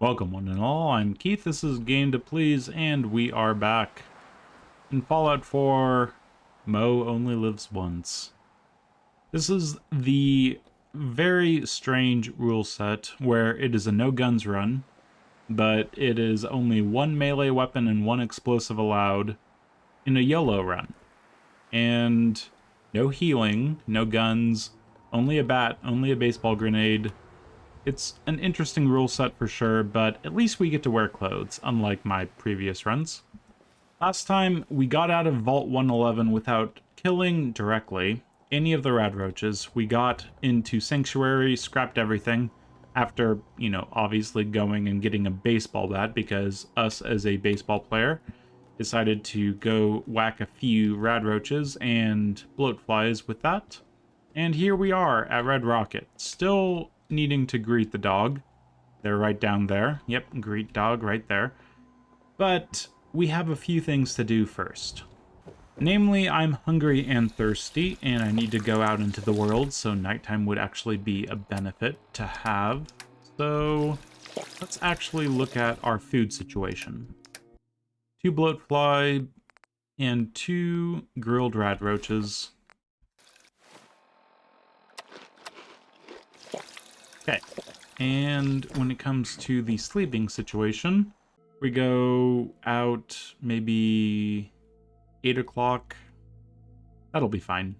Welcome one and all, I'm Keith, this is Game to Please, and we are back in Fallout 4, Mo Only Lives Once. This is the very strange rule set where it is a no guns run, but it is only one melee weapon and one explosive allowed in a YOLO run. And no healing, no guns, only a bat, only a baseball grenade. It's an interesting rule set for sure, but at least we get to wear clothes, unlike my previous runs. Last time, we got out of Vault 111 without killing directly any of the rad roaches. We got into Sanctuary, scrapped everything, after, obviously going and getting a baseball bat, because us as a baseball player decided to go whack a few rad roaches and bloat flies with that. And here we are at Red Rocket, still needing to greet the dog. They're right down there. Yep, greet dog right there. But we have a few things to do first. Namely, I'm hungry and thirsty, and I need to go out into the world, so nighttime would actually be a benefit to have. So let's actually look at our food situation. 2 bloatfly and 2 grilled rad roaches. Okay, and when it comes to the sleeping situation, we go out maybe 8 o'clock. That'll be fine.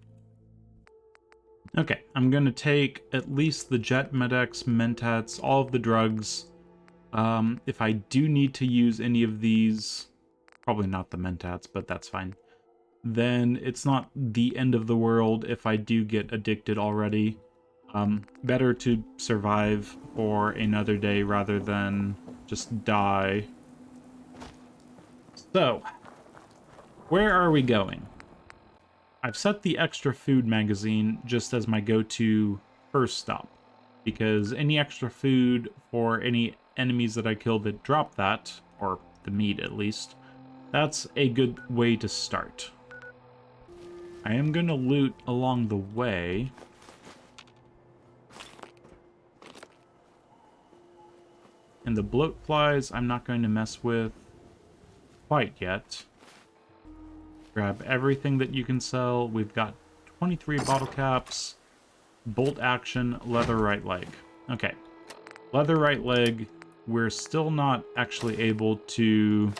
Okay, I'm going to take at least the Jet, Medex, Mentats, all of the drugs. If I do need to use any of these, probably not the Mentats, but that's fine. Then it's not the end of the world if I do get addicted already. Better to survive for another day rather than just die. So, where are we going? I've set the extra food magazine just as my go-to first stop, because any extra food for any enemies that I kill that drop that, or the meat at least, that's a good way to start. I am going to loot along the way. And the bloat flies, I'm not going to mess with quite yet. Grab everything that you can sell. We've got 23 bottle caps, bolt action, leather right leg. Okay, leather right leg, we're still not actually able to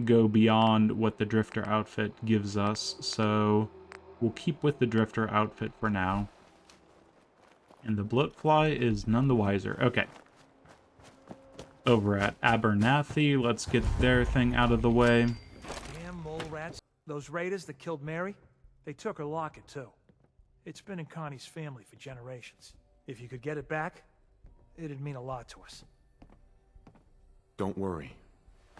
go beyond what the drifter outfit gives us, so we'll keep with the drifter outfit for now. And the bloat fly is none the wiser. Okay. Over at Abernathy, let's get their thing out of the way. Damn mole rats. Those raiders that killed Mary, they took her locket too. It's been in Connie's family for generations. If you could get it back, it'd mean a lot to us. Don't worry.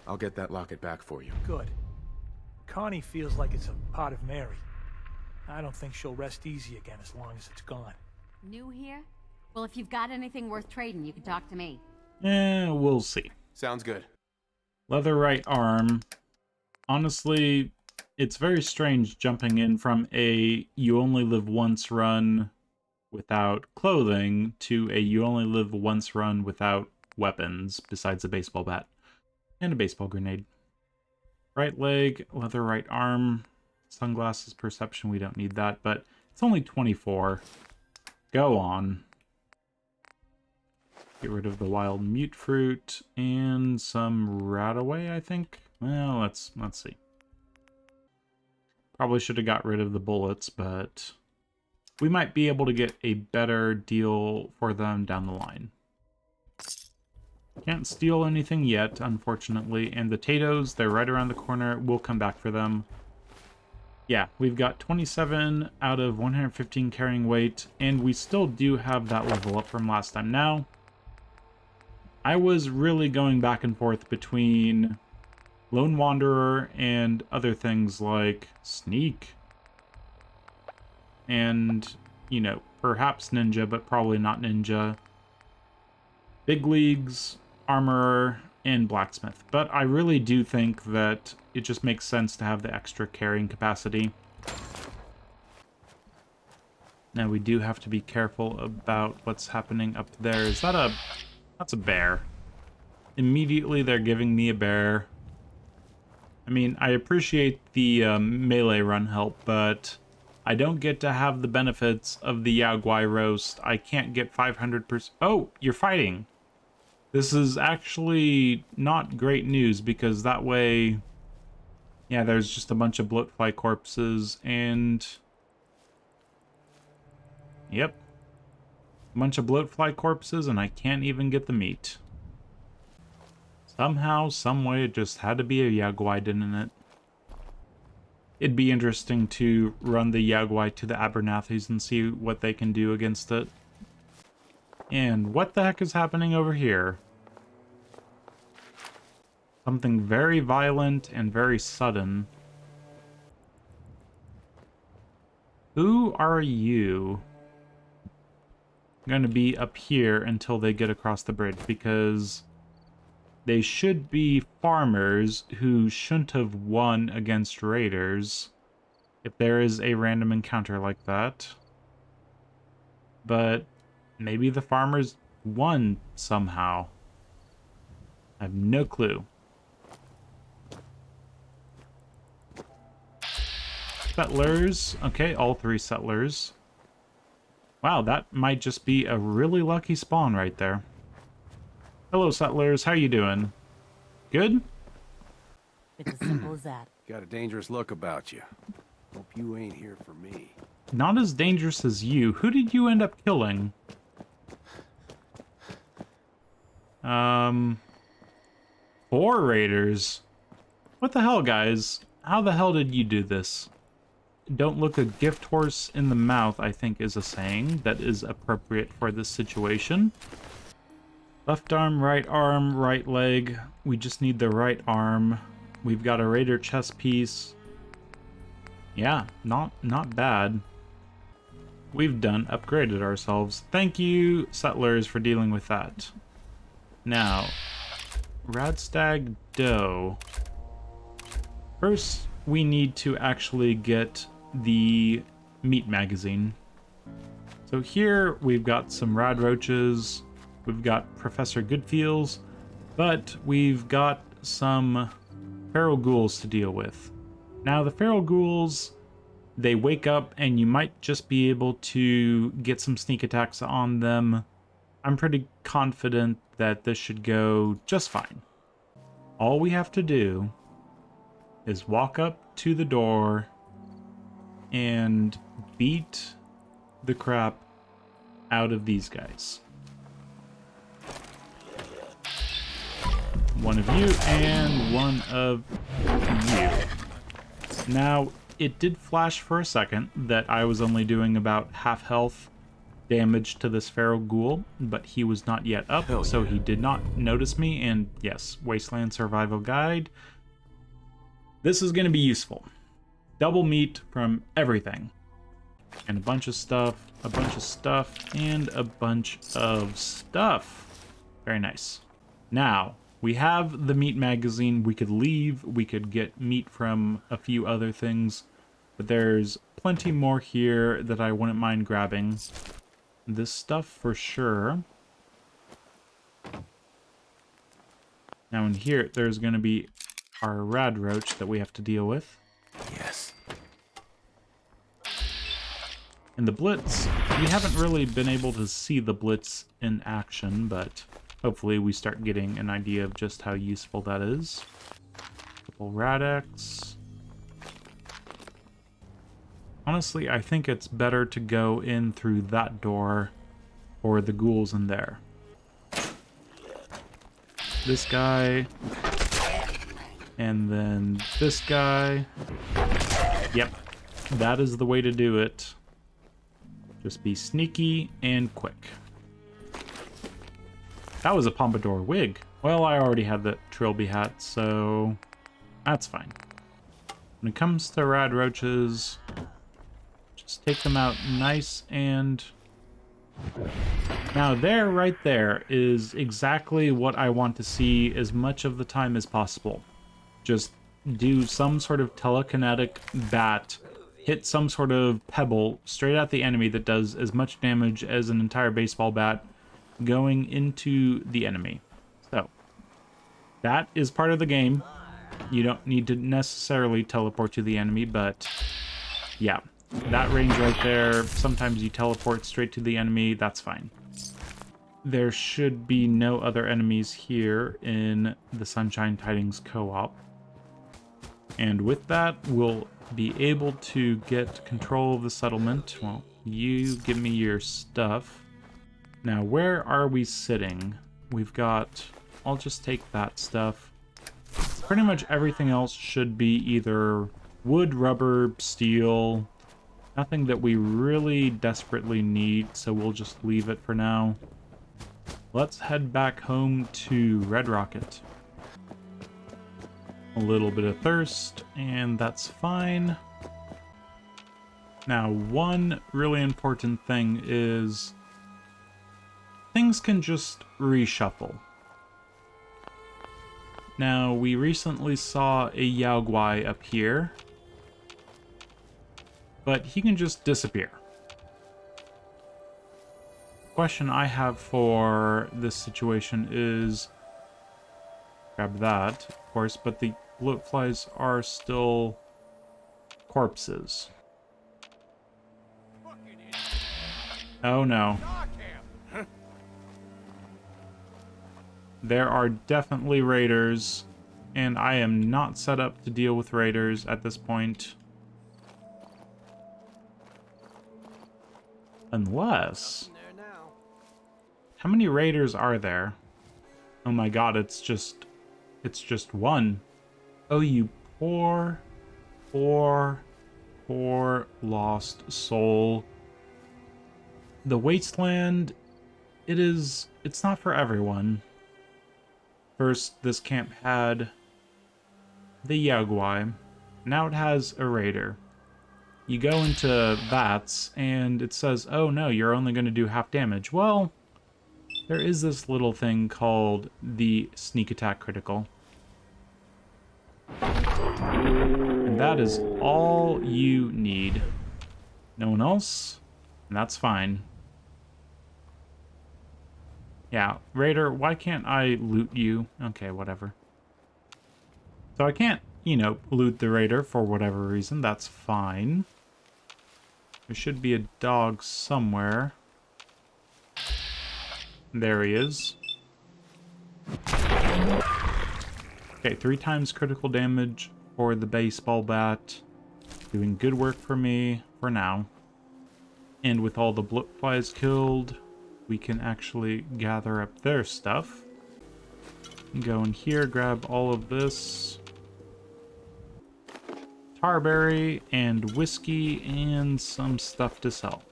I'll get that locket back for you. Good. Connie feels like it's a part of Mary. I don't think she'll rest easy again as long as it's gone. New here? Well, if you've got anything worth trading, you can talk to me. We'll see. Sounds good. Leather right arm. Honestly, it's very strange jumping in from a you only live once run without clothing to a you only live once run without weapons besides a baseball bat and a baseball grenade. Right leg, leather right arm, sunglasses, perception, we don't need that, but it's only 24. Go on. Get rid of the wild mute fruit and some radaway, I think. Well, let's see. Probably should have got rid of the bullets, but we might be able to get a better deal for them down the line. Can't steal anything yet, unfortunately, and the potatoes, they're right around the corner. We'll come back for them. Yeah, we've got 27 out of 115 carrying weight, and we still do have that level up from last time. Now, I was really going back and forth between Lone Wanderer and other things like Sneak. And, perhaps Ninja, but probably not Ninja. Big Leagues, Armorer, and Blacksmith. But I really do think that it just makes sense to have the extra carrying capacity. Now we do have to be careful about what's happening up there. Is that a... That's a bear. Immediately they're giving me a bear. I mean, I appreciate the melee run help, but I don't get to have the benefits of the Yaguai roast. I can't get 500%. Oh, you're fighting. This is actually not great news because that way, yeah, there's just a bunch of bloatfly corpses and... Yep. A bunch of bloatfly corpses and I can't even get the meat. Somehow, someway, it just had to be a Yaguai, didn't it? It'd be interesting to run the Yaguai to the Abernathy's and see what they can do against it. And what the heck is happening over here? Something very violent and very sudden. Who are you? I'm going to be up here until they get across the bridge, because they should be farmers who shouldn't have won against raiders if there is a random encounter like that. But maybe the farmers won somehow. I have no clue. Settlers. Okay, all 3 settlers. Wow, that might just be a really lucky spawn right there. Hello, settlers. How you doing? Good? It's as simple as that. Got a dangerous look about you. Hope you ain't here for me. Not as dangerous as you. Who did you end up killing? 4 raiders. What the hell, guys? How the hell did you do this? Don't look a gift horse in the mouth, I think, is a saying that is appropriate for this situation. Left arm, right leg. We just need the right arm. We've got a raider chest piece. Yeah, not bad. We've done upgraded ourselves. Thank you, settlers, for dealing with that. Now, Radstag Doe. First, we need to actually get the meat magazine. So here we've got some rad roaches, we've got Professor Goodfeels, but we've got some feral ghouls to deal with. Now the feral ghouls, they wake up and you might just be able to get some sneak attacks on them. I'm pretty confident that this should go just fine. All we have to do is walk up to the door and beat the crap out of these guys. One of you and one of you. Now, it did flash for a second that I was only doing about half health damage to this feral ghoul, but he was not yet up, so he did not notice me, and yes, Wasteland Survival Guide. This is going to be useful. Double meat from everything. And a bunch of stuff, and a bunch of stuff. Very nice. Now, we have the meat magazine. We could leave. We could get meat from a few other things. But there's plenty more here that I wouldn't mind grabbing. This stuff for sure. Now in here, there's going to be our rad roach that we have to deal with. Yes. And the blitz, we haven't really been able to see the blitz in action, but hopefully we start getting an idea of just how useful that is. Couple Radex. Honestly, I think it's better to go in through that door or the ghouls in there. This guy. And then this guy. Yep, that is the way to do it. Just be sneaky and quick. That was a pompadour wig. Well, I already had the trilby hat, so that's fine. When it comes to rad roaches, just take them out nice and... Now there, right there, is exactly what I want to see as much of the time as possible. Just do some sort of telekinetic bat, hit some sort of pebble straight at the enemy that does as much damage as an entire baseball bat going into the enemy. So, That is part of the game. You don't need to necessarily teleport to the enemy, but yeah, that range right there, sometimes you teleport straight to the enemy, that's fine. There should be no other enemies here in the Sunshine Tidings co-op. And with that, we'll be able to get control of the settlement. Well, you give me your stuff. Now, where are we sitting? We've got... I'll just take that stuff. Pretty much everything else should be either wood, rubber, steel. Nothing that we really desperately need, so we'll just leave it for now. Let's head back home to Red Rocket. A little bit of thirst, and that's fine. Now, one really important thing is things can just reshuffle. Now, we recently saw a Yaogwai up here, but he can just disappear. Question I have for this situation is, grab that, of course, but the bloatflies are still corpses. Oh no. There are definitely raiders, and I am not set up to deal with raiders at this point. Unless... How many raiders are there? Oh my god, it's just one. Oh, you poor lost soul. The wasteland, it's not for everyone. First, this camp had the Yaogwai. Now it has a raider. You go into Vats, and it says, oh no, you're only going to do half damage. Well, there is this little thing called the sneak attack critical. And that is all you need. No one else? And that's fine. Yeah, Raider, why can't I loot you? Okay, whatever. So I can't, you know, loot the Raider for whatever reason. That's fine. There should be a dog somewhere. There he is. Okay, 3 times critical damage for the baseball bat. Doing good work for me for now. And with all the bloatflies killed, we can actually gather up their stuff. Go in here, grab all of this. Tarberry and whiskey and some stuff to sell.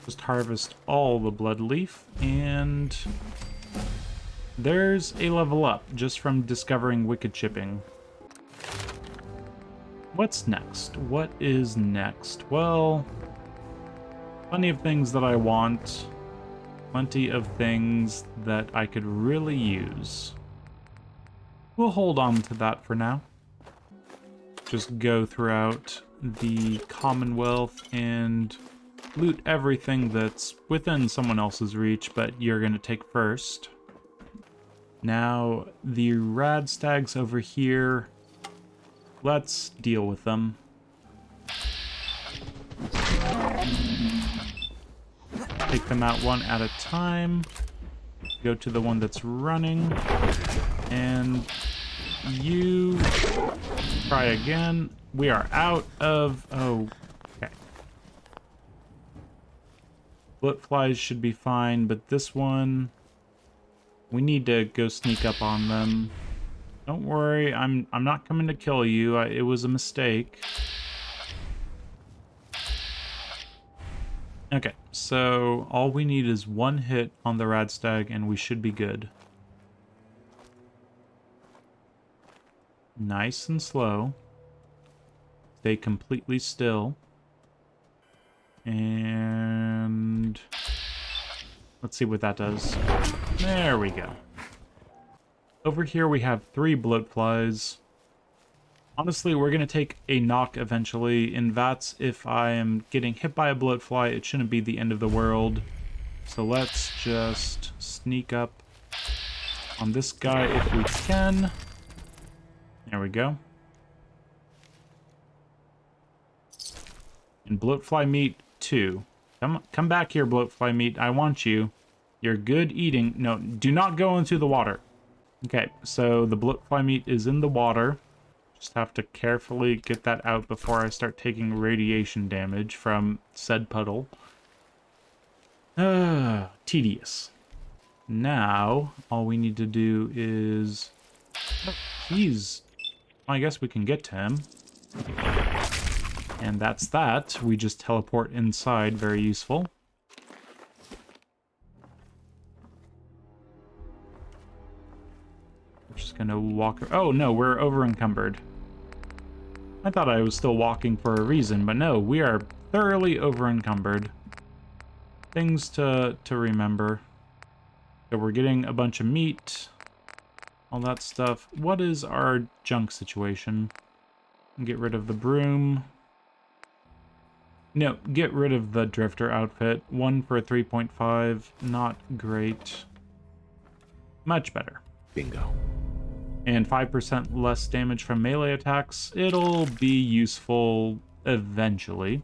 Just harvest all the blood leaf, and there's a level up just from discovering wicked chipping. What's next? What is next? Well, plenty of things that I want. Plenty of things that I could really use. We'll hold on to that for now. Just go throughout the Commonwealth and loot everything that's within someone else's reach, but you're going to take first. Now, the rad stags over here, let's deal with them. Take them out one at a time. Go to the one that's running. And you try again. We are out of... Oh, okay. Bloatflies should be fine, but this one... We need to go sneak up on them. Don't worry, I'm not coming to kill you. It was a mistake. Okay, so all we need is one hit on the Radstag and we should be good. Nice and slow. Stay completely still. And let's see what that does. There we go. Over here we have 3 bloatflies. Honestly, we're going to take a knock eventually. In Vats, if I am getting hit by a bloatfly, it shouldn't be the end of the world. So let's just sneak up on this guy if we can. There we go. And bloatfly meat 2. Come back here, bloatfly meat. I want you. You're good eating. No, do not go into the water. Okay, so the bloatfly meat is in the water. Just have to carefully get that out before I start taking radiation damage from said puddle. Tedious. Now, all we need to do is... He's... I guess we can get to him. And that's that. We just teleport inside. Very useful. We're just gonna walk... Oh, no, we're over-encumbered. I thought I was still walking for a reason, but no, we are thoroughly over-encumbered. Things to remember. So we're getting a bunch of meat. All that stuff. What is our junk situation? Get rid of the broom. No, get rid of the drifter outfit. 1 for 3.5. Not great. Much better. Bingo. And 5% less damage from melee attacks. It'll be useful eventually.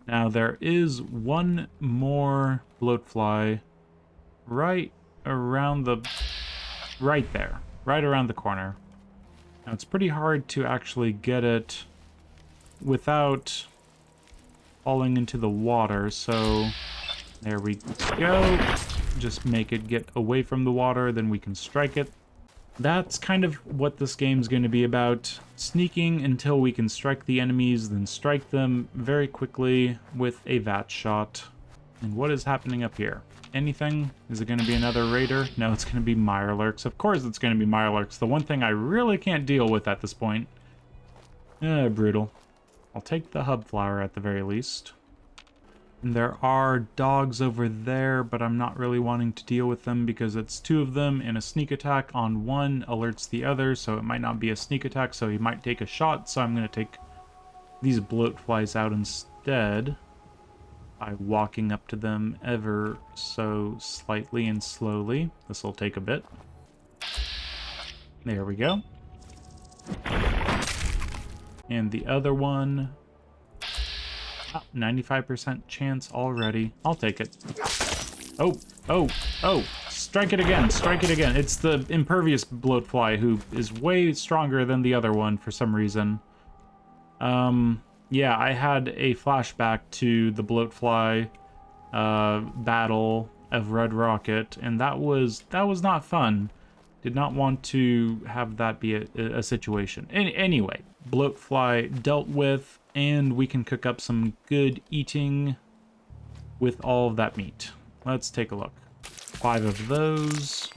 Now there is one more bloatfly right around the... Right there. Right around the corner. Now it's pretty hard to actually get it without falling into the water, so there we go. Just make it get away from the water, then we can strike it. That's kind of what this game's going to be about. Sneaking until we can strike the enemies, then strike them very quickly with a Vats shot. And what is happening up here? Anything? Is it going to be another raider? No, it's going to be Mirelurks. Of course it's going to be Mirelurks. The one thing I really can't deal with at this point. Brutal. I'll take the hub flower at the very least. And there are dogs over there, but I'm not really wanting to deal with them because it's 2 of them, and a sneak attack on one alerts the other, so it might not be a sneak attack, so he might take a shot, so I'm going to take these bloatflies out instead by walking up to them ever so slightly and slowly. This will take a bit. There we go. And the other one... 95% chance already. I'll take it. Oh, oh, oh. Strike it again. Strike it again. It's the impervious bloatfly who is way stronger than the other one for some reason. Yeah, I had a flashback to the bloatfly battle of Red Rocket, and that was not fun. Did not want to have that be a situation. Anyway, bloatfly dealt with, and we can cook up some good eating with all of that meat. Let's take a look. 5 of those,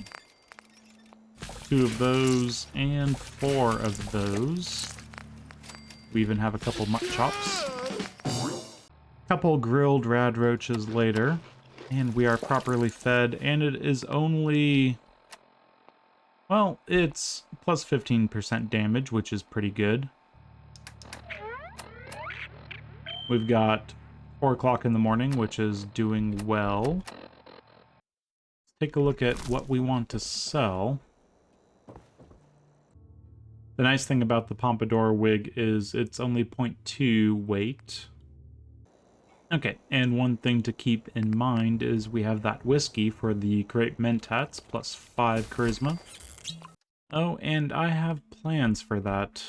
2 of those, and 4 of those. We even have a couple mutt chops. Couple grilled rad roaches later, and we are properly fed, and it is only... Well, it's plus 15% damage, which is pretty good. We've got 4 o'clock in the morning, which is doing well. Let's take a look at what we want to sell. The nice thing about the pompadour wig is it's only 0.2 weight. Okay, and one thing to keep in mind is we have that whiskey for the grape mentats, plus 5 charisma. Oh, and I have plans for that.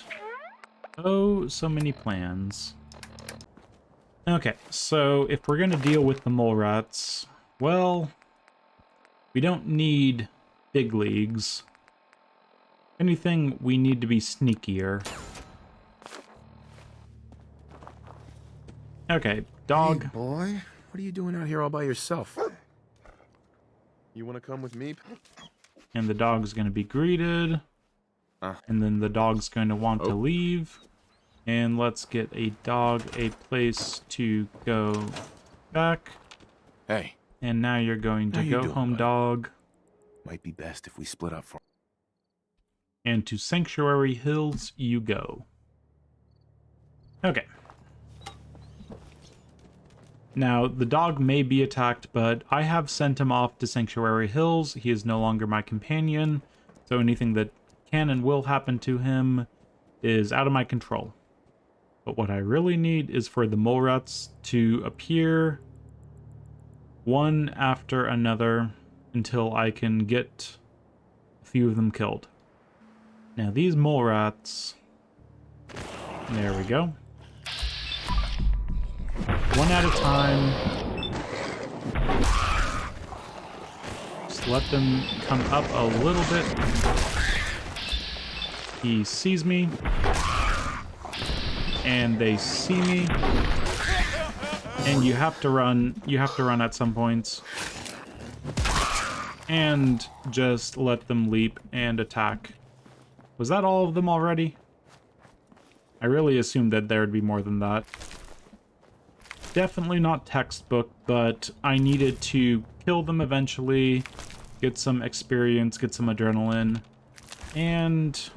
Oh, so many plans. Okay, so if we're gonna deal with the mole rats, well, we don't need big leagues. If anything, we need to be sneakier. Okay, dog. Hey, boy, what are you doing out here all by yourself? You want to come with me? And the dog's gonna be greeted. And then the dog's going to want to leave. And let's get a dog a place to go back. Hey. And now you're going to go home, bud? dog. Might be best if we split up for... And to Sanctuary Hills you go. Okay. Now, the dog may be attacked, but I have sent him off to Sanctuary Hills. He is no longer my companion, so anything that can and will happen to him is out of my control. But what I really need is for the mole rats to appear one after another until I can get a few of them killed. Now, these mole rats... There we go. One at a time. Just let them come up a little bit. He sees me. And they see me. And you have to run. You have to run at some points. And just let them leap and attack. Was that all of them already? I really assumed that there would be more than that. Definitely not textbook, but I needed to kill them eventually, get some experience, get some adrenaline, and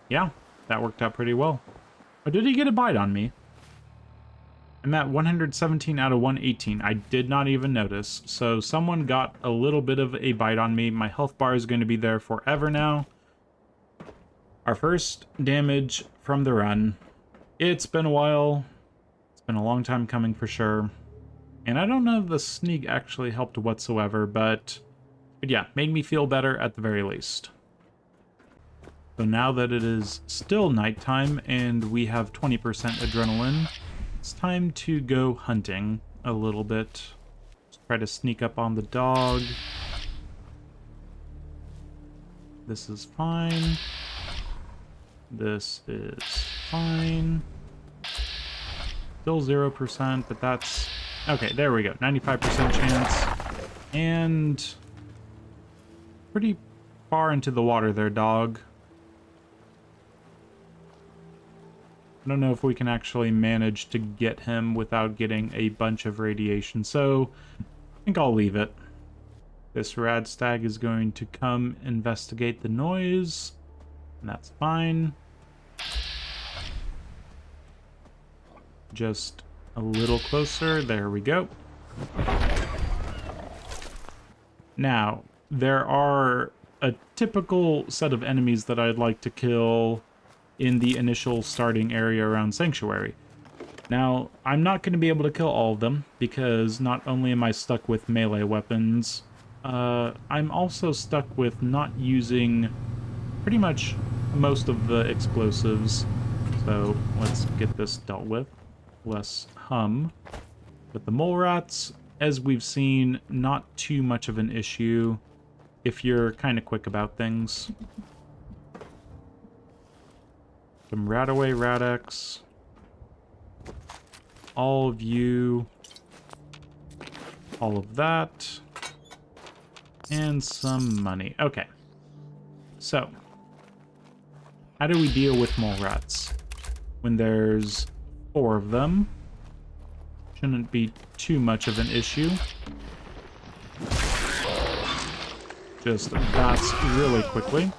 yeah, that worked out pretty well. Oh, did he get a bite on me? I'm at 117 out of 118. I did not even notice, so someone got a little bit of a bite on me. My health bar is going to be there forever now. Our first damage from the run. It's been a while. Been a long time coming for sure. And I don't know if the sneak actually helped whatsoever, but yeah, made me feel better at the very least. So now that it is still nighttime and we have 20% adrenaline, it's time to go hunting a little bit. Just try to sneak up on the dog. This is fine. This is fine. Still 0%, but that's... Okay, there we go. 95% chance. And... pretty far into the water there, dog. I don't know if we can actually manage to get him without getting a bunch of radiation, so I think I'll leave it. This rad stag is going to come investigate the noise, and that's fine. Just a little closer. There we go. Now, there are a typical set of enemies that I'd like to kill in the initial starting area around Sanctuary. Now, I'm not going to be able to kill all of them, because not only am I stuck with melee weapons, I'm also stuck with not using pretty much most of the explosives. So, let's get this dealt with. Less hum. But the mole rats, as we've seen, not too much of an issue if you're kind of quick about things. Some Rataway Radex. All of you. All of that. And some money. Okay. So, how do we deal with mole rats? When there's 4 of them. Shouldn't be too much of an issue. Just bats really quickly.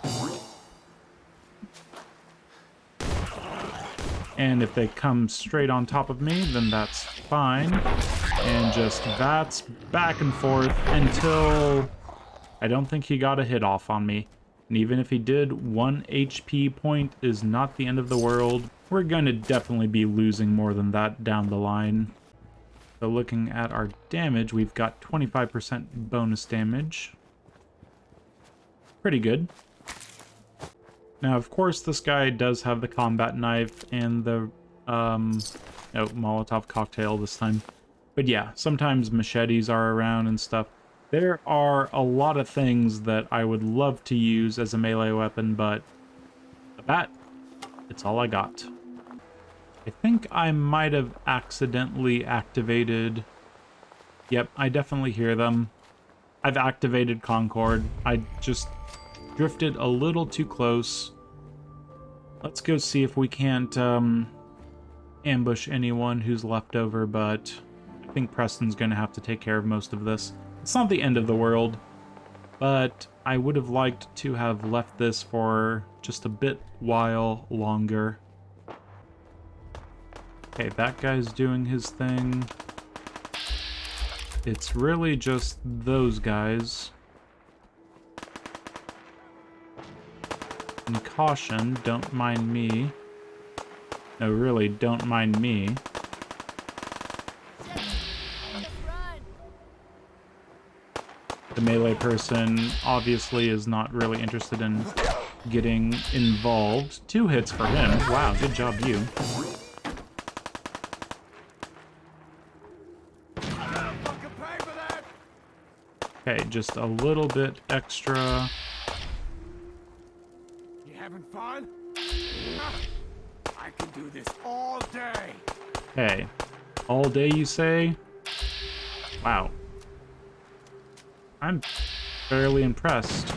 And if they come straight on top of me, then that's fine. And just bats back and forth until I don't think he got a hit off on me. And even if he did, 1 HP point is not the end of the world. We're going to definitely be losing more than that down the line. So looking at our damage, we've got 25% bonus damage. Pretty good. Now, of course, this guy does have the combat knife and the, Molotov cocktail this time. But yeah, sometimes machetes are around and stuff. There are a lot of things that I would love to use as a melee weapon, but a bat, it's all I got. I think I might have accidentally activated... Yep, I definitely hear them. I've activated Concord. I just drifted a little too close. Let's go see if we can't ambush anyone who's left over, but I think Preston's going to have to take care of most of this. It's not the end of the world, but I would have liked to have left this for just a bit while longer. Okay, that guy's doing his thing. it's really just those guys. And caution, don't mind me. No, really, don't mind me. The melee person obviously is not really interested in getting involved. 2 hits for him. Wow, good job, you. Okay, just a little bit extra. You having fun? I can do this all day. Okay, all day you say? Wow. I'm fairly impressed.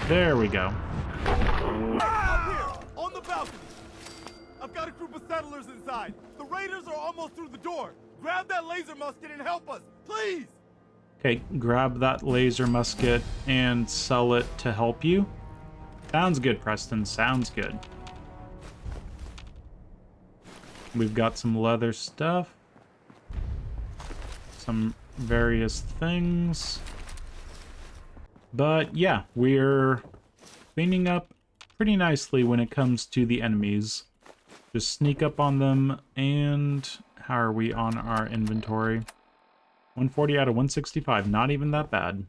There we go. Up here, on the balcony. I've got a group of settlers inside. The raiders are almost through the door. Grab that laser musket and help us, please. Okay, grab that laser musket and sell it to help you. Sounds good, Preston. Sounds good. We've got some leather stuff. Some various things. But yeah, we're cleaning up pretty nicely when it comes to the enemies. Just sneak up on them, and how are we on our inventory? 140 out of 165, not even that bad.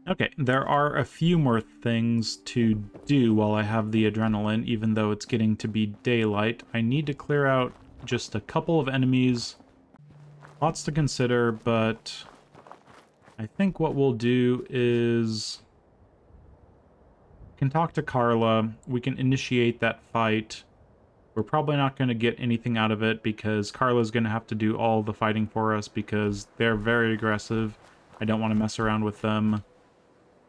Okay, there are a few more things to do while I have the adrenaline, even though it's getting to be daylight. I need to clear out just a couple of enemies. Lots to consider, but I think what we'll do is we can talk to Carla. We can initiate that fight. We're probably not going to get anything out of it because Carla's going to have to do all the fighting for us because they're very aggressive. I don't want to mess around with them.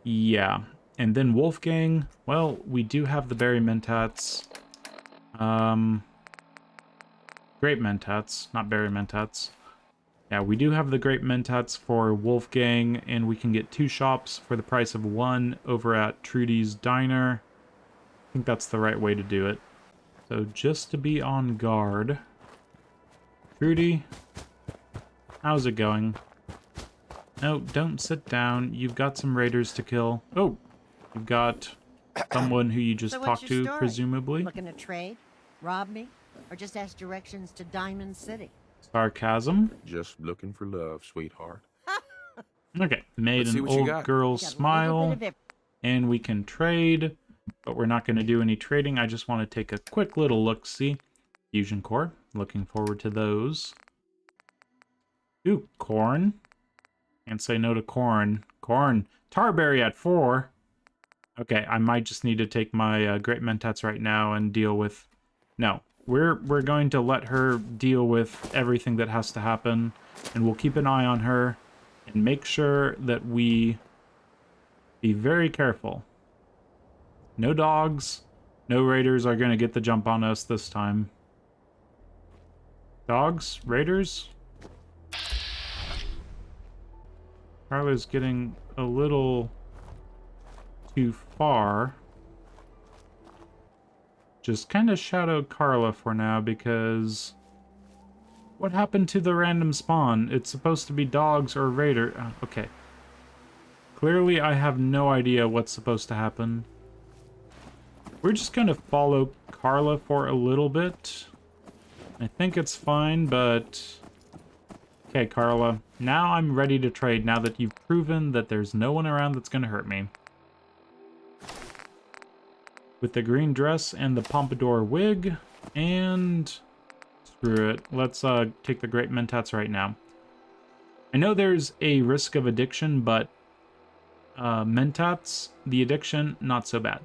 Yeah. And then Wolfgang, well, we do have the berry mentats. Grape mentats, not berry mentats. Yeah, we do have the grape mentats for Wolfgang, and we can get 2 shops for the price of 1 over at Trudy's Diner. I think that's the right way to do it. So just to be on guard. Trudy, how's it going? No, don't sit down. You've got some raiders to kill. Oh, you've got someone who you just So what's talked your to, story? presumably. Looking to trade? Rob me? Or just ask directions to Diamond City? Sarcasm. Just looking for love, sweetheart. Okay, made Let's see an what you old got. girl Got a little smile, bit of everything. and we can trade, but we're not going to do any trading. I just want to take a quick little look-see. Fusion core, looking forward to those. Ooh, corn. Can't say no to corn. Corn. Tarberry at 4. Okay, I might just need to take my Great Mentats right now and deal with... No, we're going to let her deal with everything that has to happen, and we'll keep an eye on her and make sure that we be very careful. No dogs, no raiders are going to get the jump on us this time. Dogs? Raiders? Carla's getting a little too far. Just kind of shadow Carla for now because... What happened to the random spawn? It's supposed to be dogs or raider. Okay. Clearly I have no idea what's supposed to happen. We're just going to follow Carla for a little bit. I think it's fine, but... Okay, Carla. Now I'm ready to trade now that you've proven that there's no one around that's going to hurt me. With the green dress and the pompadour wig, and... Screw it. Let's take the Great Mentats right now. I know there's a risk of addiction, but Mentats, the addiction, not so bad.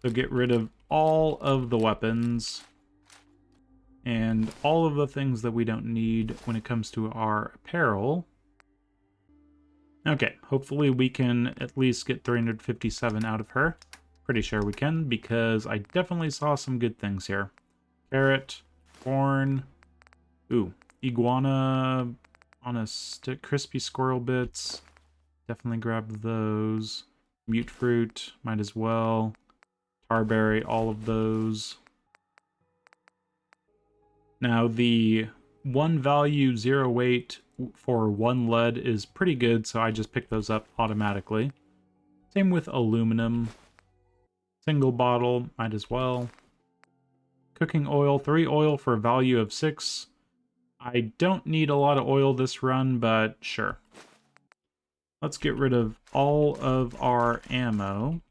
So get rid of all of the weapons and all of the things that we don't need when it comes to our apparel. Okay, hopefully we can at least get 357 out of her. Pretty sure we can, because I definitely saw some good things here. Carrot, corn, ooh, iguana on a stick, crispy squirrel bits. Definitely grab those. Mute fruit, might as well. Tarberry, all of those. Now the 1 value 0 weight for 1 lead is pretty good, so I just picked those up automatically. Same with aluminum. Single bottle, might as well. Cooking oil, 3 oil for a value of 6. I don't need a lot of oil this run, but sure. Let's get rid of all of our ammo.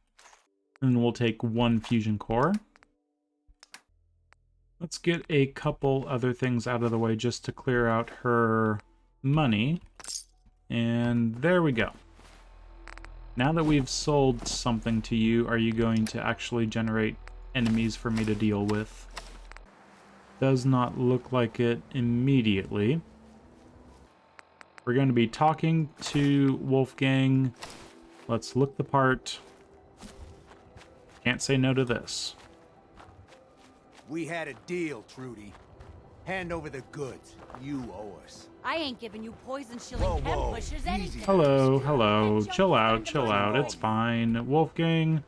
And we'll take 1 fusion core. Let's get a couple other things out of the way just to clear out her money. And there we go. Now that we've sold something to you, are you going to actually generate enemies for me to deal with? Does not look like it immediately. We're going to be talking to Wolfgang. Let's look the part. Can't say no to this. We had a deal, Trudy. Hand over the goods. You owe us. I ain't giving you poison Whoa, shilling chem whoa, pushers easy. anything. Hello, hello. Chill out, chill out. It's fine. Wolfgang.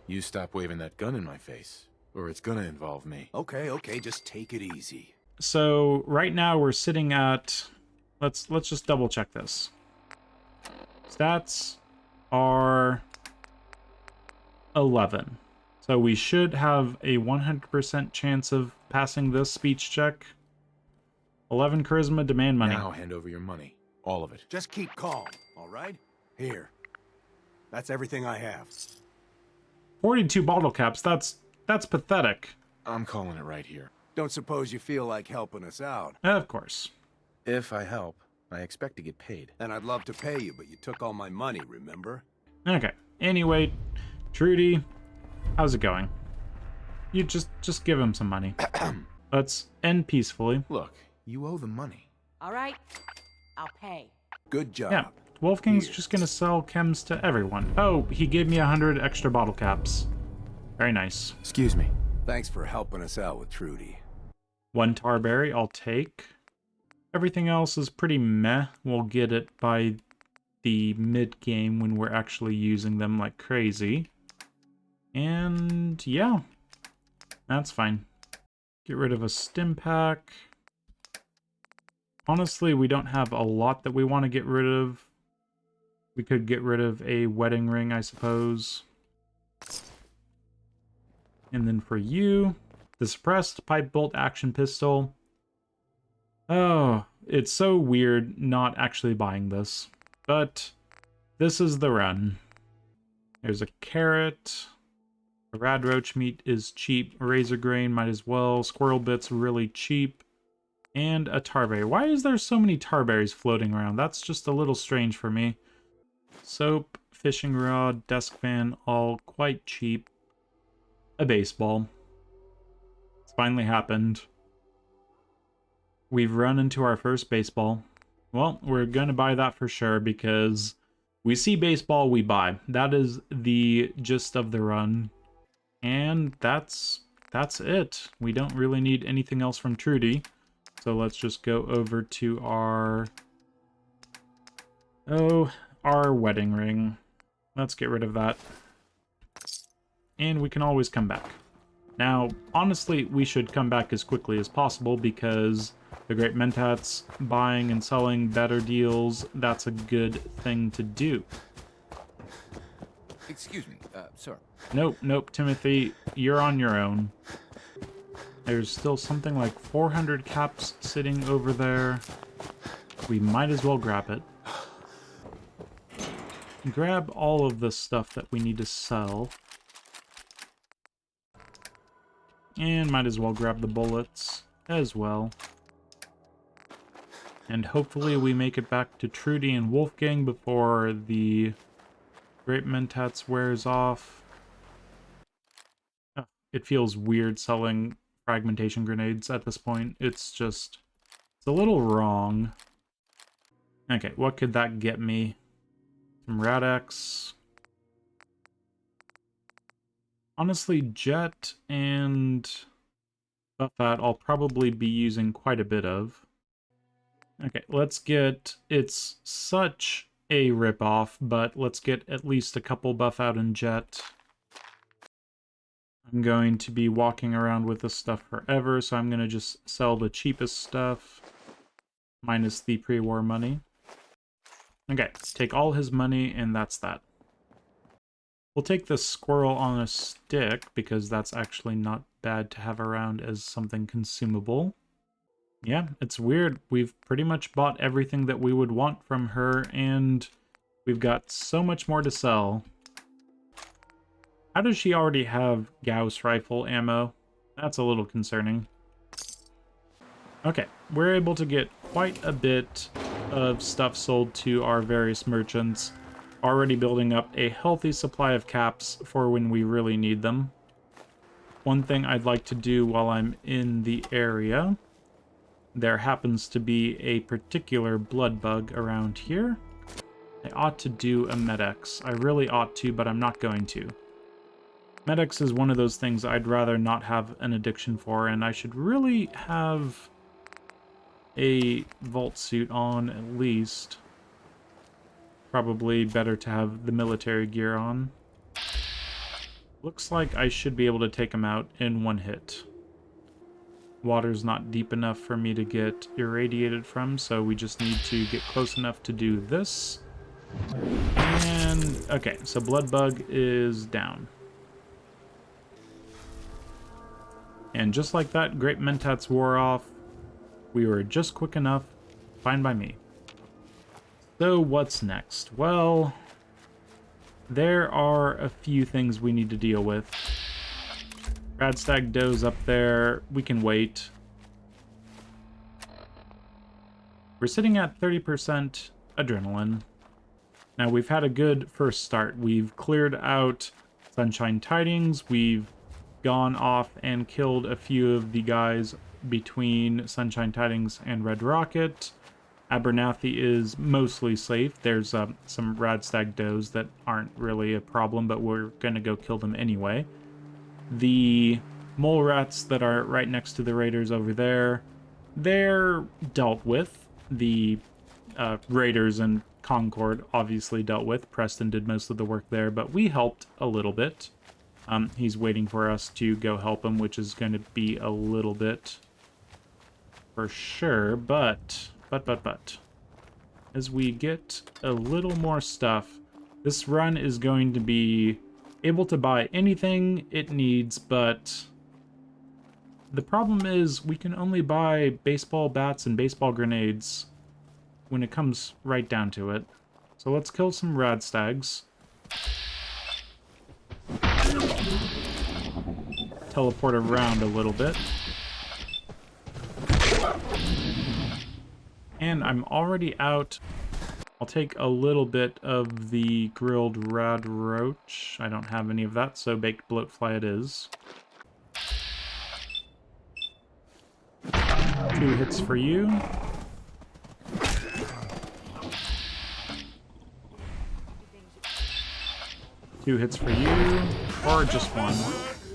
You stop waving that gun in my face, or it's gonna involve me. Okay, okay, just take it easy. So right now we're sitting at... Let's just double check this. Stats are 11. So we should have a 100% chance of passing this speech check. 11 charisma, demand money. Now hand over your money. All of it. Just keep calm, all right? Here. That's everything I have. 42 bottle caps, that's pathetic. I'm calling it right here. Don't suppose you feel like helping us out. Of course. If I help, I expect to get paid. And I'd love to pay you, but you took all my money, remember? Okay. Anyway, Trudy, how's it going? You just give him some money. Let's end peacefully. Look, you owe the money. All right, I'll pay. Good job. Yeah, Wolfgang's Here. just gonna sell chems to everyone. Oh, he gave me 100 extra bottle caps. Very nice. Excuse me. Thanks for helping us out with Trudy. 1 tarberry, I'll take. Everything else is pretty meh. We'll get it by the mid-game when we're actually using them like crazy. And yeah, that's fine. Get rid of a stim pack. Honestly, we don't have a lot that we want to get rid of. We could get rid of a wedding ring, I suppose. And then for you, the suppressed pipe bolt action pistol. Oh, it's so weird not actually buying this. But this is the run. There's a carrot. The rad roach meat is cheap. Razor grain might as well. Squirrel bits really cheap. And a tarberry. Why is there so many tarberries floating around? That's just a little strange for me. Soap, fishing rod, desk fan, all quite cheap. A baseball. It's finally happened. We've run into our first baseball. Well, we're gonna buy that for sure because we see baseball, we buy. That is the gist of the run. And that's it. We don't really need anything else from Trudy. So let's just go over to our wedding ring. Let's get rid of that. And we can always come back. Now, honestly, we should come back as quickly as possible because the Great Mentats buying and selling better deals, that's a good thing to do. Excuse me, sir. Nope, Timothy, you're on your own. There's still something like 400 caps sitting over there. We might as well grab it. Grab all of the stuff that we need to sell. And might as well grab the bullets as well. And hopefully we make it back to Trudy and Wolfgang before the Great Mentats wears off. Oh, it feels weird selling fragmentation grenades at this point. It's a little wrong. Okay, what could that get me? Some Rad-X. Honestly, Jet and Buffat I'll probably be using quite a bit of. Okay, let's get... It's such a ripoff, but let's get at least a couple buff out in Jet. I'm going to be walking around with this stuff forever, so I'm going to just sell the cheapest stuff, minus the pre-war money. Okay, take all his money, and that's that. We'll take the squirrel on a stick, because that's actually not bad to have around as something consumable. Yeah, it's weird. We've pretty much bought everything that we would want from her, and we've got so much more to sell. How does she already have Gauss rifle ammo? That's a little concerning. Okay, we're able to get quite a bit of stuff sold to our various merchants, already building up a healthy supply of caps for when we really need them. One thing I'd like to do while I'm in the area, there happens to be a particular blood bug around here. I ought to do a Med-X. I really ought to, but I'm not going to. Med-X is one of those things I'd rather not have an addiction for, and I should really have a vault suit on at least. Probably better to have the military gear on. Looks like I should be able to take him out in one hit. Water's not deep enough for me to get irradiated from, so we just need to get close enough to do this. And, okay, so blood bug is down. And just like that, Great Mentats wore off. We were just quick enough. Fine by me. So what's next? Well, there are a few things we need to deal with. Radstag Doe's up there. We can wait. We're sitting at 30% adrenaline. Now, we've had a good first start. We've cleared out Sunshine Tidings. We've gone off and killed a few of the guys between Sunshine Tidings and Red Rocket. Abernathy is mostly safe. There's some Radstag Does that aren't really a problem, but we're going to go kill them anyway. The mole rats that are right next to the raiders over there, they're dealt with. The raiders and Concord obviously dealt with. Preston did most of the work there, but we helped a little bit. He's waiting for us to go help him, which is going to be a little bit for sure, but as we get a little more stuff, this run is going to be able to buy anything it needs, but the problem is we can only buy baseball bats and baseball grenades when it comes right down to it. So let's kill some Radstags. Teleport around a little bit. And I'm already out. I'll take a little bit of the grilled rad roach. I don't have any of that, so baked bloatfly it is. 2 hits for you. Two hits for you, or just one.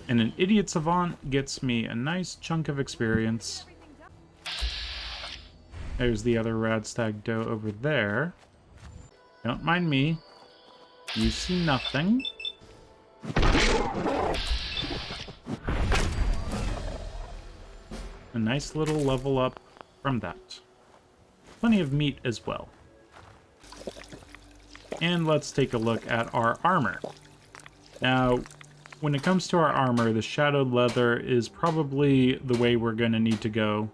And an idiot savant gets me a nice chunk of experience. There's the other Radstag Doe over there. Don't mind me. You see nothing. A nice little level up from that. Plenty of meat as well. And let's take a look at our armor. Now, when it comes to our armor, the shadowed leather is probably the way we're going to need to go.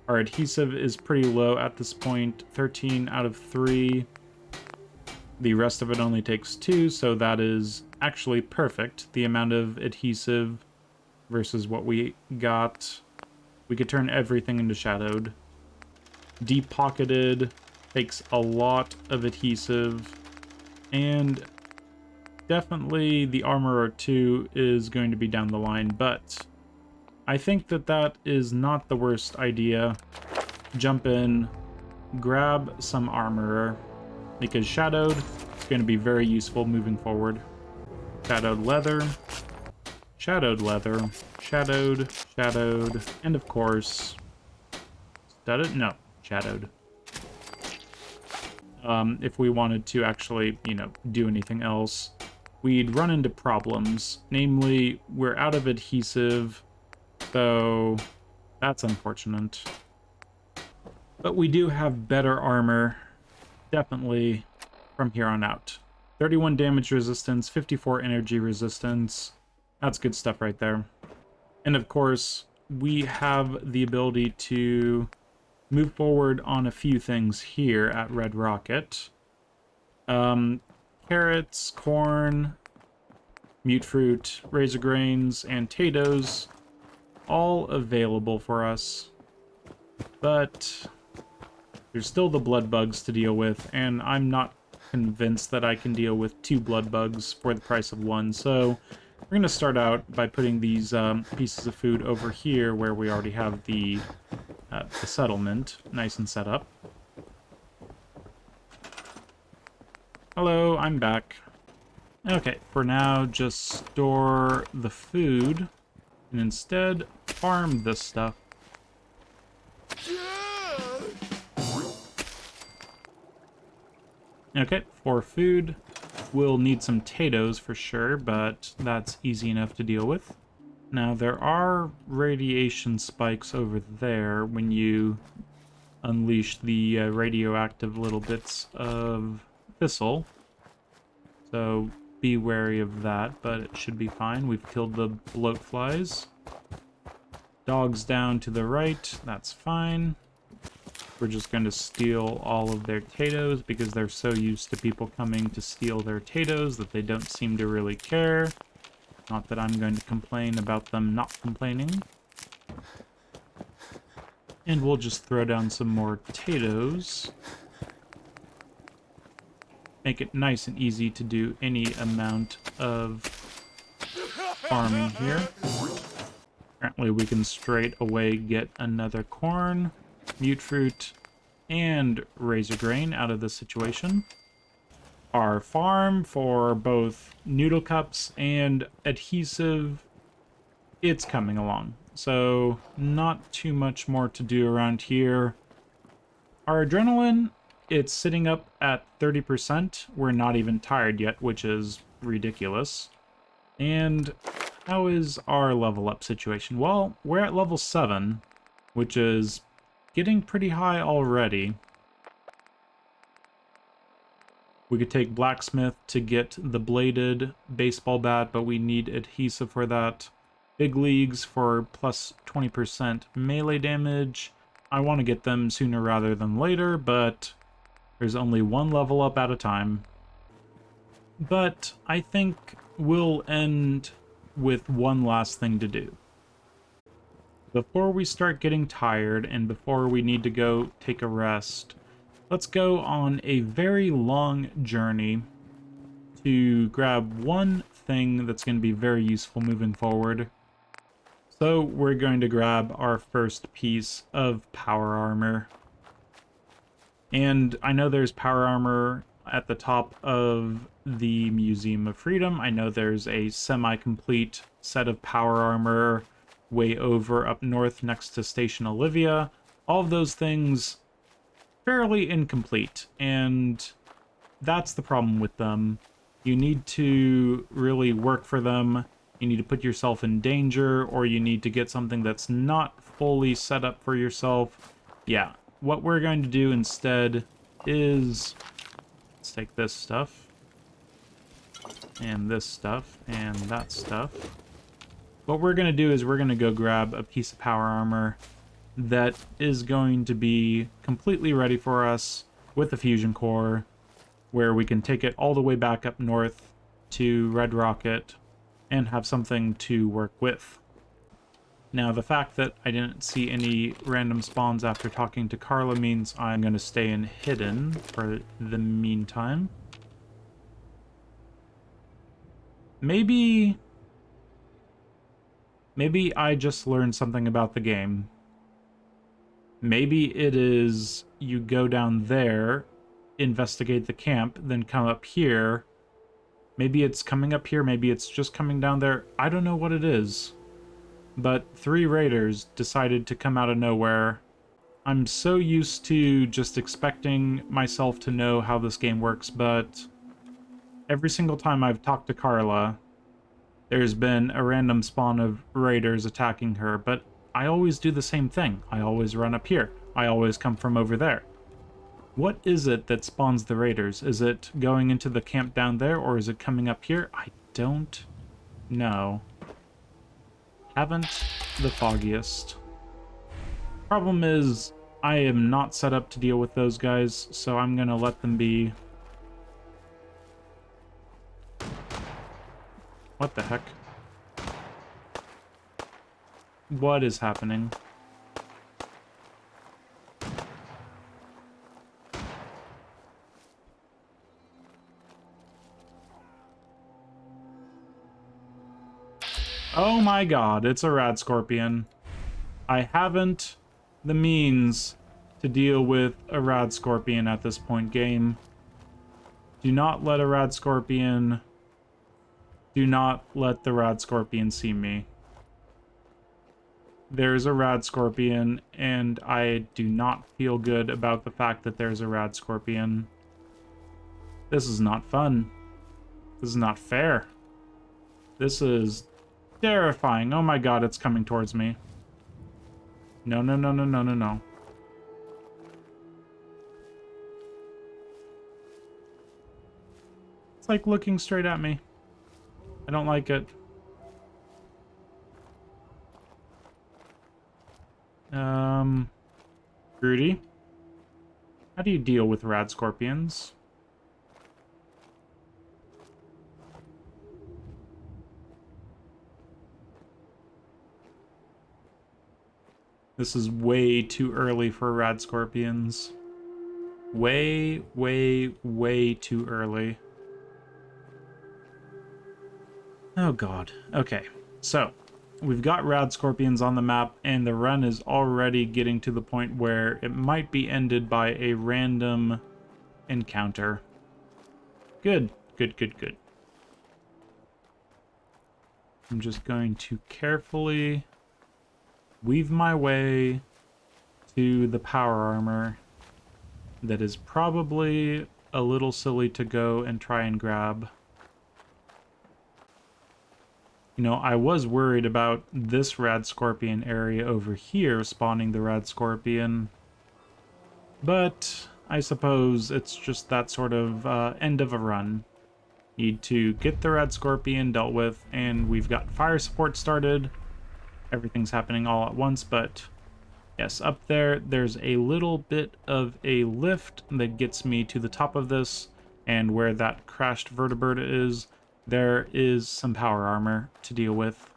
Our adhesive is pretty low at this point, 13 out of 3. The rest of it only takes 2, so that is actually perfect. The amount of adhesive versus what we got. We could turn everything into shadowed. Deep pocketed takes a lot of adhesive, and definitely the Armorer 2 is going to be down the line, but I think that that is not the worst idea. Jump in, grab some Armorer, because shadowed is going to be very useful moving forward. Shadowed leather, shadowed leather, shadowed, shadowed, and of course, studded? No, shadowed. if we wanted to actually, do anything else, we'd run into problems. Namely, we're out of adhesive, so that's unfortunate. But we do have better armor, definitely, from here on out. 31 damage resistance, 54 energy resistance. That's good stuff right there. And of course, we have the ability to move forward on a few things here at Red Rocket. Carrots, corn, mute fruit, razor grains, and potatoes, all available for us. But there's still the blood bugs to deal with, and I'm not convinced that I can deal with 2 blood bugs for the price of 1, so we're going to start out by putting these pieces of food over here where we already have the settlement nice and set up. Hello, I'm back. Okay, for now, just store the food and instead farm this stuff. Okay, for food, we'll need some potatoes for sure, but that's easy enough to deal with. Now, there are radiation spikes over there when you unleash the radioactive little bits of thistle. So be wary of that, but it should be fine. We've killed the bloat flies. Dogs down to the right, that's fine. We're just going to steal all of their potatoes because they're so used to people coming to steal their potatoes that they don't seem to really care. Not that I'm going to complain about them not complaining. And we'll just throw down some more potatoes. Make it nice and easy to do any amount of farming here. Apparently we can straight away get another corn, mute fruit, and razor grain out of this situation. Our farm for both noodle cups and adhesive, it's coming along. So not too much more to do around here. Our adrenaline, it's sitting up at 30%. We're not even tired yet, which is ridiculous. And how is our level up situation? Well, we're at level 7, which is getting pretty high already. We could take blacksmith to get the bladed baseball bat, but we need adhesive for that. Big leagues for plus 20% melee damage. I want to get them sooner rather than later, but there's only one level up at a time. But I think we'll end with one last thing to do. Before we start getting tired and before we need to go take a rest, let's go on a very long journey to grab one thing that's going to be very useful moving forward. So we're going to grab our first piece of power armor. And I know there's power armor at the top of the Museum of Freedom. I know there's a semi-complete set of power armor way over up north next to Station Olivia. All of those things fairly incomplete, and that's the problem with them. You need to really work for them. You need to put yourself in danger, or you need to get something that's not fully set up for yourself. Yeah, what we're going to do instead is, let's take this stuff, and this stuff, and that stuff. What we're going to do is we're going to go grab a piece of power armor that is going to be completely ready for us with a fusion core, where we can take it all the way back up north to Red Rocket and have something to work with. Now, the fact that I didn't see any random spawns after talking to Carla means I'm going to stay in hidden for the meantime. Maybe I just learned something about the game. Maybe it is you go down there, investigate the camp, then come up here. Maybe it's coming up here, maybe it's just coming down there. I don't know what it is. But 3 raiders decided to come out of nowhere I'm so used to just expecting myself to know how this game works, but every single time I've talked to Carla, there's been a random spawn of raiders attacking her, but I always do the same thing. I always run up here. I always come from over there. What is it that spawns the raiders? Is it going into the camp down there, or is it coming up here? I don't know. Haven't the foggiest. Problem is, I am not set up to deal with those guys, so I'm gonna let them be. What the heck? What is happening? Oh my god, it's a rad scorpion. I haven't the means to deal with a rad scorpion at this point, game. Do not let a rad scorpion... Do not let the rad scorpion see me. There's a rad scorpion, and I do not feel good about the fact that there's a rad scorpion. This is not fun. This is not fair. This is terrifying. Oh my god, it's coming towards me. No, no, no, no, no, no, no. It's like looking straight at me. I don't like it. Rudy? How do you deal with rad scorpions? This is way too early for rad scorpions. Way, way, way too early. Oh god. Okay, so we've got rad scorpions on the map, and the run is already getting to the point where it might be ended by a random encounter. Good, good, good, good. I'm just going to carefully weave my way to the power armor that is probably a little silly to go and try and grab. You know, I was worried about this rad scorpion area over here spawning the rad scorpion, but I suppose it's just that sort of end of a run. Need to get the rad scorpion dealt with, and we've got fire support started. Everything's happening all at once, but yes, up there, there's a little bit of a lift that gets me to the top of this, and where that crashed vertebrate is, there is some power armor to deal with.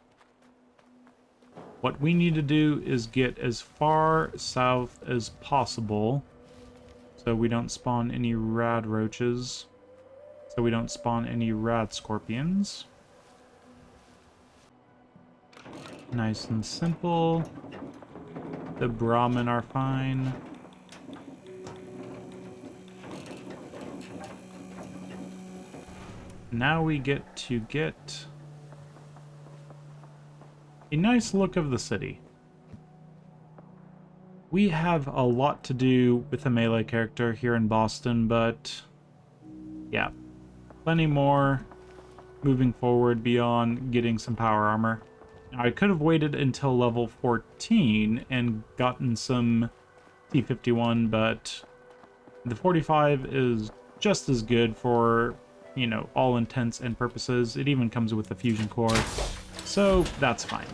What we need to do is get as far south as possible so we don't spawn any rad roaches, so we don't spawn any rad scorpions. Nice and simple. The Brahmin are fine. Now we get to get a nice look of the city. We have a lot to do with a melee character here in Boston, but yeah, plenty more moving forward beyond getting some power armor. Now, I could have waited until level 14 and gotten some T51, but the 45 is just as good for, you know, all intents and purposes. It even comes with a fusion core, so that's fine.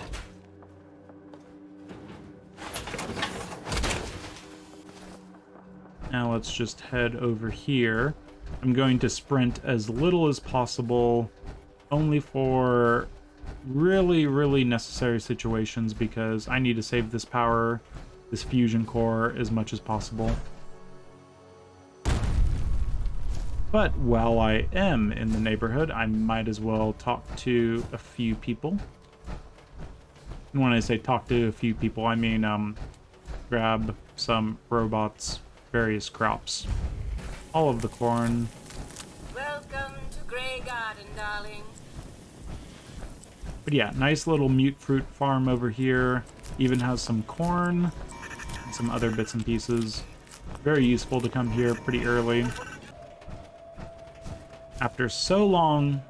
Now let's just head over here. I'm going to sprint as little as possible, only for really, really necessary situations, because I need to save this power, this fusion core, as much as possible. But while I am in the neighborhood, I might as well talk to a few people. And when I say talk to a few people, I mean grab some robots, various crops, all of the corn. Welcome to Grey Garden, darling. But yeah, nice little mute fruit farm over here. Even has some corn. some other bits and pieces. Very useful to come here pretty early. After so long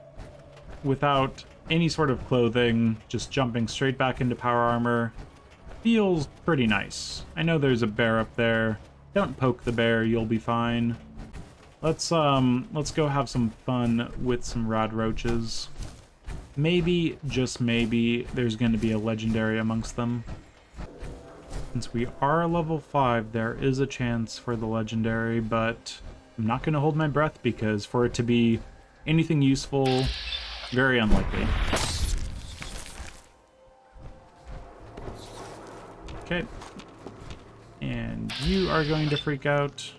without any sort of clothing, just jumping straight back into power armor feels pretty nice. I know there's a bear up there. Don't poke the bear, you'll be fine. Let's go have some fun with some rad roaches. Maybe, just maybe, there's going to be a legendary amongst them. Since we are level 5, there is a chance for the legendary, but I'm not going to hold my breath because for it to be anything useful, very unlikely. Okay. And you are going to freak out.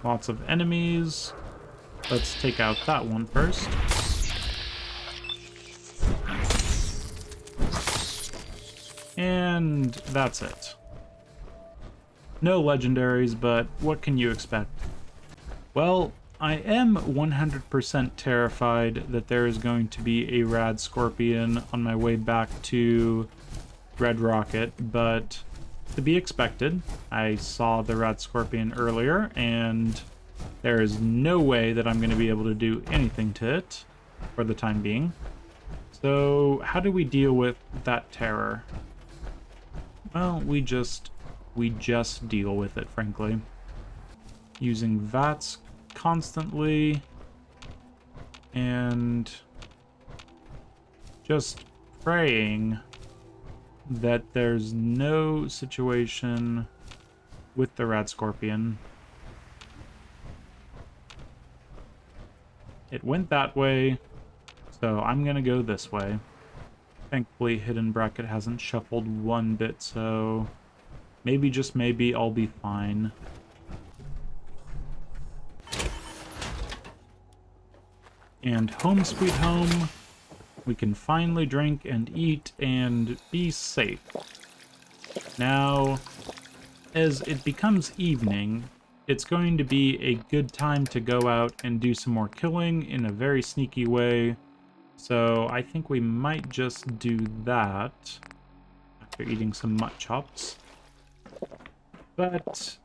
Lots of enemies. Let's take out that one first. And that's it. No legendaries, but what can you expect? Well, I am 100% terrified that there is going to be a rad scorpion on my way back to Red Rocket, but to be expected. I saw the rad scorpion earlier, and there is no way that I'm going to be able to do anything to it for the time being. So how do we deal with that terror? Well, we just deal with it, frankly. Using Vats constantly, and just praying that there's no situation with the rad scorpion. It went that way, so I'm gonna go this way. Thankfully, Hidden Bracket hasn't shuffled one bit, so maybe, just maybe, I'll be fine. And home sweet home, we can finally drink and eat and be safe. Now, as it becomes evening, it's going to be a good time to go out and do some more killing in a very sneaky way. So I think we might just do that after eating some mutt chops. But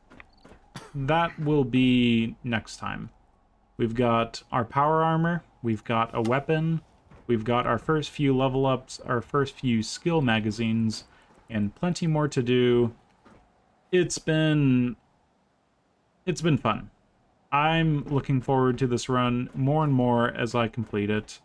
that will be next time. We've got our power armor, we've got a weapon, we've got our first few level ups, our first few skill magazines, and plenty more to do. It's been fun. I'm looking forward to this run more and more as I complete it,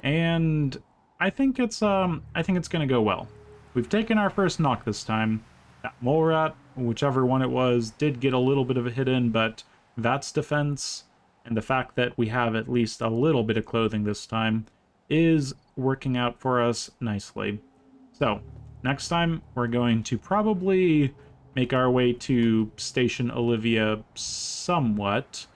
and I think it's gonna go well. We've taken our first knock this time. That mole rat, whichever one it was, did get a little bit of a hit in, but that's defense, and the fact that we have at least a little bit of clothing this time is working out for us nicely. So, next time, we're going to probably make our way to Station Olivia somewhat,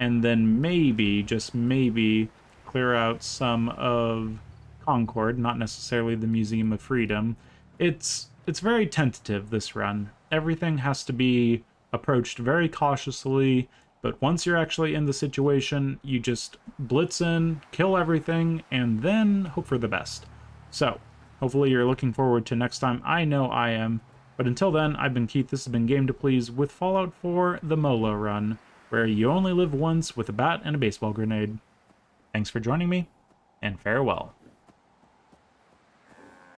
and then maybe, just maybe, clear out some of Concord, not necessarily the Museum of Freedom. It's very tentative, this run. Everything has to be approached very cautiously, but once you're actually in the situation, you just blitz in, kill everything, and then hope for the best. So, hopefully you're looking forward to next time. I know I am. But until then, I've been Keith. This has been Game to Please with Fallout 4, the Molo run, where you only live once with a bat and a baseball grenade. Thanks for joining me, and farewell.